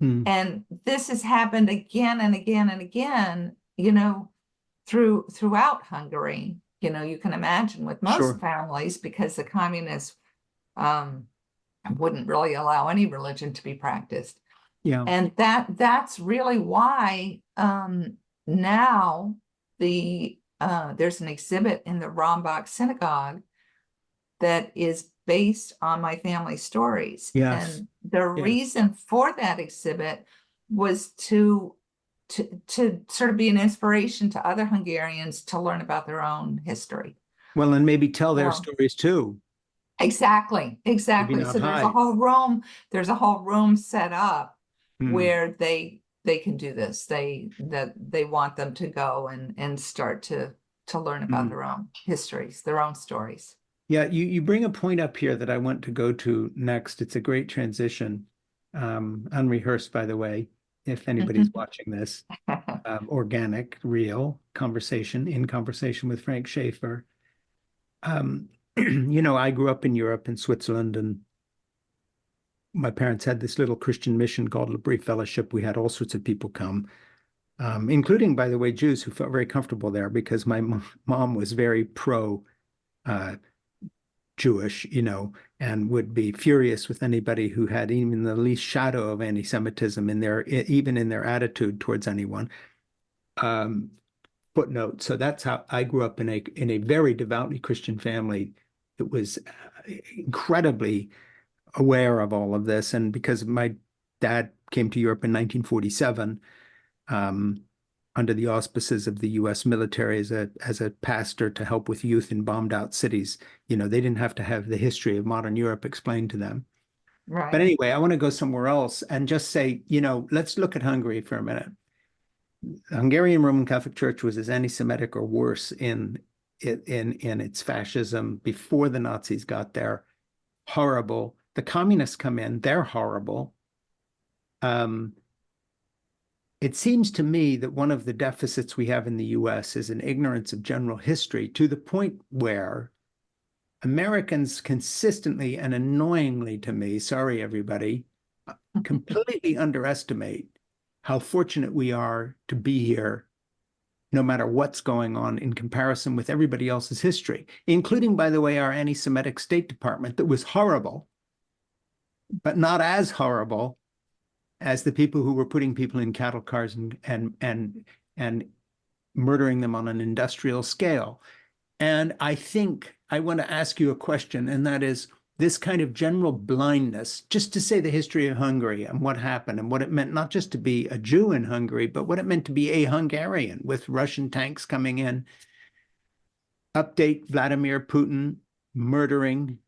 And this has happened again and again and again, you know, throughout Hungary. You know, you can imagine with most families, because the communists wouldn't really allow any religion to be practiced. And that's really why now there's an exhibit in the Rambach Synagogue that is based on my family stories. And the reason for that exhibit was to sort of be an inspiration to other Hungarians to learn about their own history. Well, and maybe tell their stories too. Exactly. So there's a whole room set up where they can do this. They want them to go and start to learn about their own histories, their own stories. Yeah, you bring a point up here that I want to go to next. It's a great transition, unrehearsed, by the way, if anybody's watching this. Organic, real conversation with Frank Schaeffer. You know, I grew up in Europe, in Switzerland, and my parents had this little Christian mission called L'Abri Fellowship. We had all sorts of people come, including, by the way, Jews who felt very comfortable there, because my mom was very pro Jewish, you know, and would be furious with anybody who had even the least shadow of anti-Semitism even in their attitude towards anyone. Footnote. So that's how I grew up in a very devoutly Christian family. It was incredibly aware of all of this. And because my dad came to Europe in 1947, under the auspices of the U.S. military as a pastor to help with youth in bombed out cities, they didn't have to have the history of modern Europe explained to them. But Right. anyway, I want to go somewhere else and just say, let's look at Hungary for a minute. The Hungarian Roman Catholic Church was as anti-Semitic or worse in its fascism before the Nazis got there. Horrible. The communists come in, they're horrible. It seems to me that one of the deficits we have in the US is an ignorance of general history, to the point where Americans consistently and annoyingly to me, sorry everybody, completely underestimate how fortunate we are to be here, no matter what's going on in comparison with everybody else's history, including, by the way, our anti-Semitic State Department that was horrible, but not as horrible as the people who were putting people in cattle cars and murdering them on an industrial scale. And I think I want to ask you a question, and that is this kind of general blindness, just to say the history of Hungary and what happened and what it meant, not just to be a Jew in Hungary, but what it meant to be a Hungarian with Russian tanks coming in. Update: Vladimir Putin murdering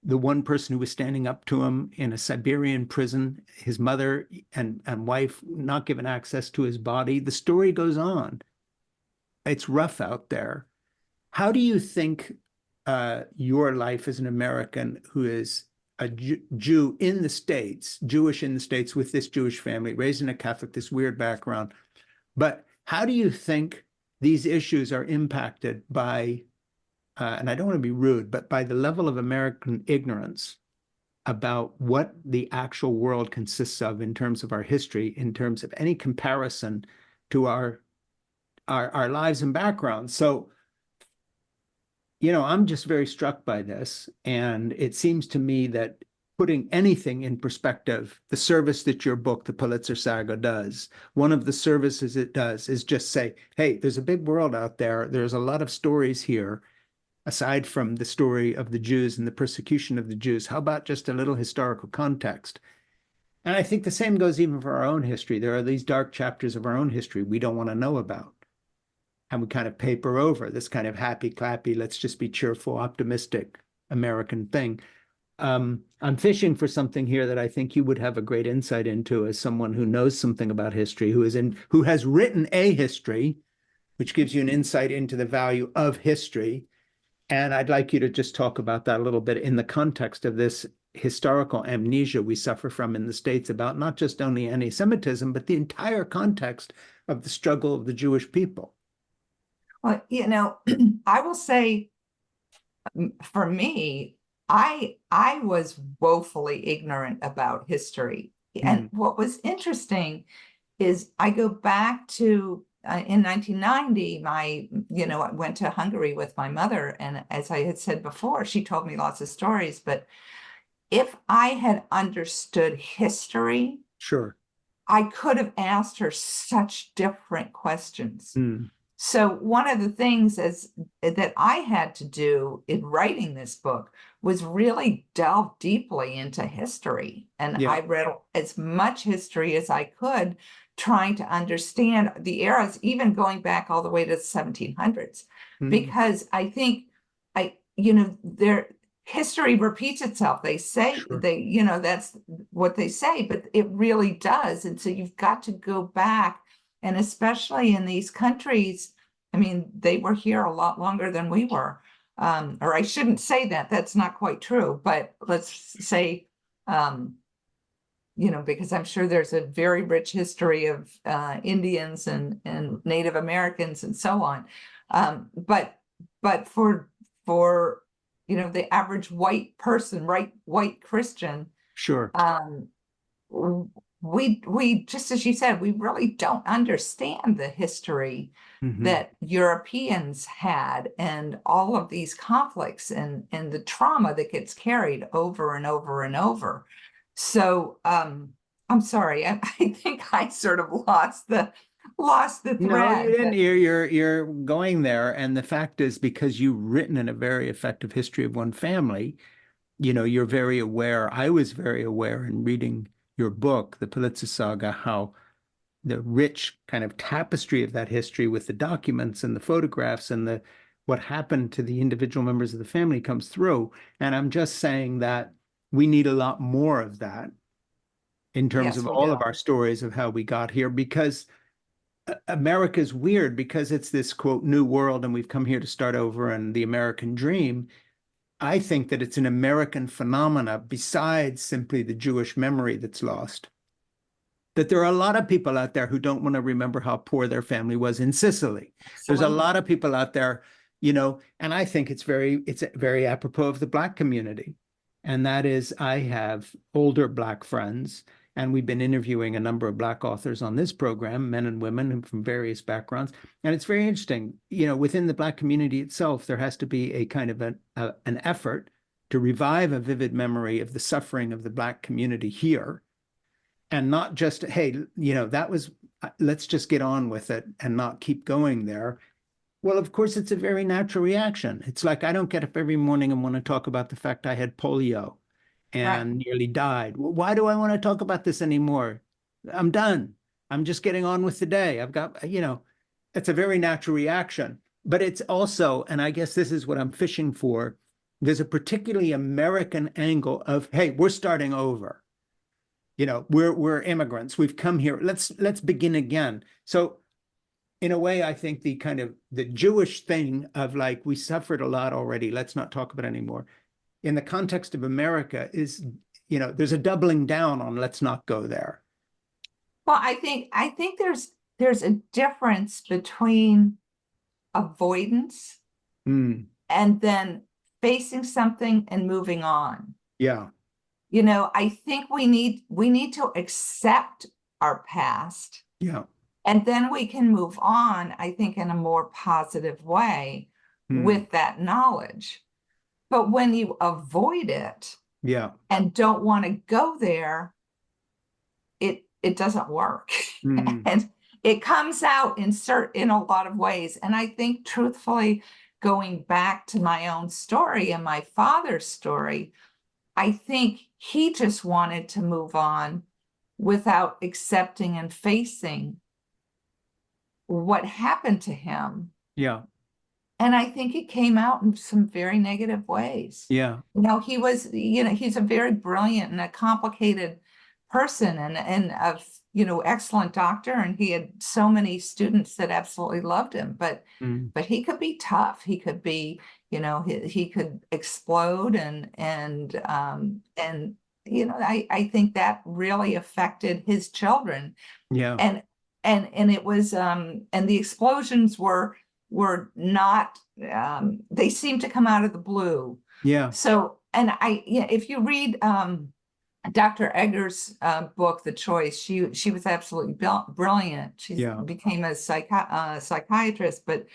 the one person who was standing up to him in a Siberian prison, his mother and wife not given access to his body. The story goes on. It's rough out there. How do you think your life as an American who is a Jew in the States, Jewish in the States with this Jewish family, raised in a Catholic, this weird background, but how do you think these issues are impacted by, and I don't want to be rude, but by the level of American ignorance about what the actual world consists of in terms of our history, in terms of any comparison to our lives and backgrounds? So, I'm just very struck by this. And it seems to me that putting anything in perspective, the service that your book, The Politzer Saga, does, one of the services it does is just say, hey, there's a big world out there. There's a lot of stories here, aside from the story of the Jews and the persecution of the Jews. How about just a little historical context? And I think the same goes even for our own history. There are these dark chapters of our own history we don't want to know about. And we kind of paper over this kind of happy, clappy, let's just be cheerful, optimistic American thing. I'm fishing for something here that I think you would have a great insight into as someone who knows something about history, who has written a history, which gives you an insight into the value of history. And I'd like you to just talk about that a little bit in the context of this historical amnesia we suffer from in the States about not just only anti-Semitism, but the entire context of the struggle of the Jewish people. Well, I will say, for me, I was woefully ignorant about history. And what was interesting is I go back to in 1990, I went to Hungary with my mother. And as I had said before, she told me lots of stories. But if I had understood history, sure, I could have asked her such different questions. So one of the things that I had to do in writing this book was really delve deeply into history. And I read as much history as I could, trying to understand the eras, even going back all the way to the 1700s, because I think their history repeats itself. They say that's what they say, but it really does. And so you've got to go back. And especially in these countries, I mean, they were here a lot longer than we were. Or I shouldn't say that, that's not quite true, but let's say, because I'm sure there's a very rich history of Indians and Native Americans and so on. But for the average white person, right, white Christian, sure, we just as you said, we really don't understand the history that Europeans had, and all of these conflicts and the trauma that gets carried over and over and over. So I'm sorry, I think I sort of lost the thread. No, you didn't. You're going there, and the fact is, because you've written in a very effective history of one family, you're very aware. I was very aware in reading your book, The Politzer Saga, how the rich kind of tapestry of that history with the documents and the photographs and the what happened to the individual members of the family comes through. And I'm just saying that we need a lot more of that in terms Yes, of we all do. of our stories of how we got here, because America's weird because it's this quote new world and we've come here to start over and the American dream. I think that it's an American phenomena besides simply the Jewish memory that's lost. That there are a lot of people out there who don't want to remember how poor their family was in Sicily. There's a Absolutely. lot of people out there, and I think it's very apropos of the Black community. And that is, I have older Black friends, and we've been interviewing a number of Black authors on this program, men and women from various backgrounds. And it's very interesting, within the Black community itself, there has to be a kind of an effort to revive a vivid memory of the suffering of the Black community here, and not just, hey, that was, let's just get on with it and not keep going there. Well, of course, it's a very natural reaction. It's like I don't get up every morning and want to talk about the fact I had polio Right. and nearly died. Well, why do I want to talk about this anymore? I'm done. I'm just getting on with the day. I've got, it's a very natural reaction. But it's also, and I guess this is what I'm fishing for, there's a particularly American angle of, hey, we're starting over. We're immigrants. We've come here. Let's begin again. So in a way, I think the kind of the Jewish thing of like, we suffered a lot already, let's not talk about it anymore, in the context of America is, there's a doubling down on let's not go there. Well, I think there's a difference between avoidance Mm, and then facing something and moving on. yeah, I think we need to accept our past, yeah. and then we can move on, I think, in a more positive way Mm, with that knowledge. But when you avoid it yeah. and don't want to go there, it doesn't work. Mm, And it comes out in a lot of ways. And I think truthfully, going back to my own story and my father's story, I think he just wanted to move on without accepting and facing what happened to him. yeah, And I think it came out in some very negative ways. yeah, He's a very brilliant and a complicated person, and excellent doctor. And he had so many students that absolutely loved him, but mm, he could be tough. He could be, he could explode, and I think that really affected his children. yeah, And it was, and the explosions were not, they seemed to come out of the blue. yeah, So, and if you read Dr. Egger's book, The Choice, she was absolutely brilliant. She yeah, became a psychiatrist, but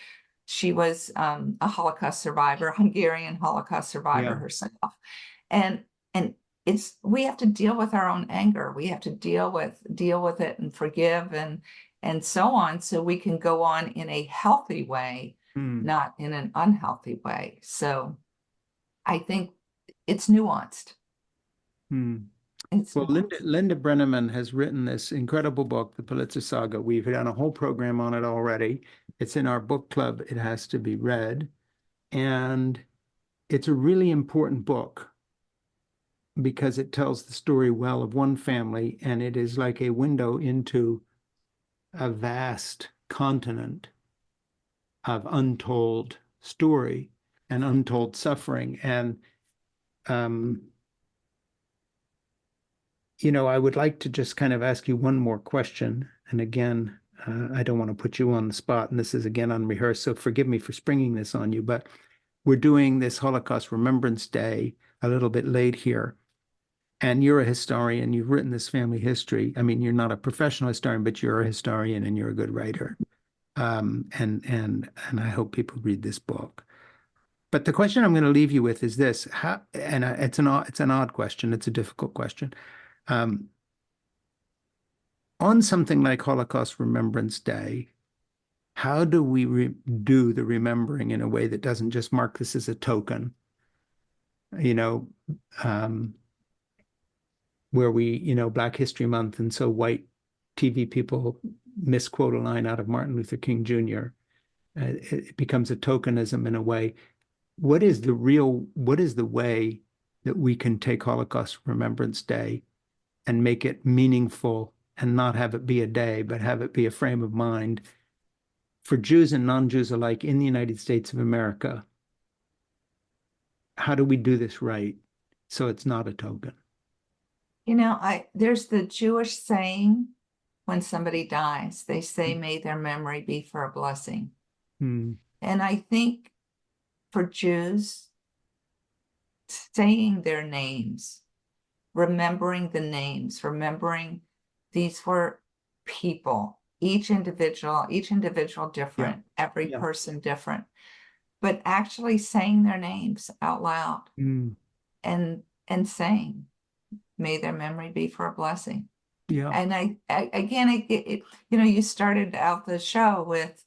she was a Holocaust survivor, Hungarian Holocaust survivor yeah, herself. And we have to deal with our own anger. We have to deal with it and forgive and so on, so we can go on in a healthy way, mm, not in an unhealthy way. So I think it's nuanced. mm. It's Well, nuanced. Linda Brenneman has written this incredible book, The Politzer Saga. We've done a whole program on it already. It's in our book club. It has to be read. And it's a really important book because it tells the story well of one family, and it is like a window into a vast continent of untold story and untold suffering. And um, I would like to just kind of ask you one more question. And again, I don't want to put you on the spot, and this is again unrehearsed, so forgive me for springing this on you, but we're doing this Holocaust Remembrance Day a little bit late here. And you're a historian, you've written this family history. I mean, you're not a professional historian, but you're a historian and you're a good writer. And I hope people read this book. But the question I'm going to leave you with is this: it's an odd question, it's a difficult question. Um, on something like Holocaust Remembrance Day, how do we do the remembering in a way that doesn't just mark this as a token, you know, where we, Black History Month, and so white TV people misquote a line out of Martin Luther King Jr. It becomes a tokenism in a way. What is the way that we can take Holocaust Remembrance Day and make it meaningful and not have it be a day, but have it be a frame of mind for Jews and non-Jews alike in the United States of America? How do we do this right so it's not a token? There's the Jewish saying, when somebody dies, they say, may their memory be for a blessing. Hmm. And I think for Jews, saying their names, remembering the names, remembering these were people, each individual different, every Yeah. person different, but actually saying their names out loud Hmm. and saying, may their memory be for a blessing. Yeah. And again, you started out the show with,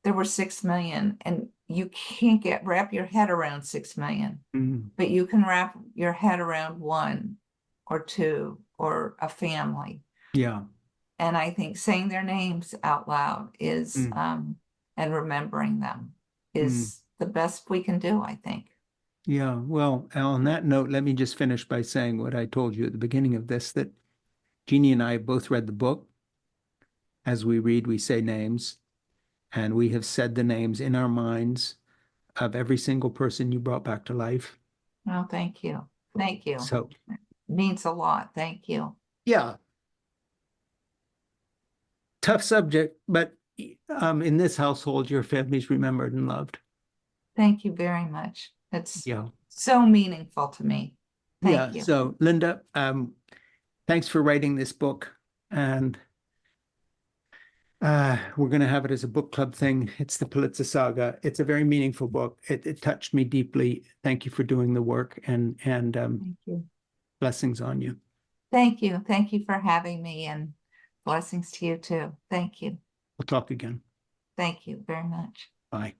there were 6 million, and you can't wrap your head around 6 million, but you can wrap your head around 1 or 2 or a family. Yeah. And I think saying their names out loud is, and remembering them is the best we can do, I think. Yeah. Well, Al, on that note, let me just finish by saying what I told you at the beginning of this, that Jeannie and I both read the book. As we read, we say names, and we have said the names in our minds of every single person you brought back to life. Oh, thank you. Thank you. So, it means a lot. Thank you. yeah, tough subject, but in this household, your family's remembered and loved. Thank you very much. It's Yeah. so meaningful to me. Thank you. So, Linda, thanks for writing this book, and we're going to have it as a book club thing. It's the Politzer Saga. It's a very meaningful book. It touched me deeply. Thank you for doing the work, and Thank you. blessings on you. Thank you. Thank you for having me, and blessings to you too. Thank you. We'll talk again. Thank you very much. Bye.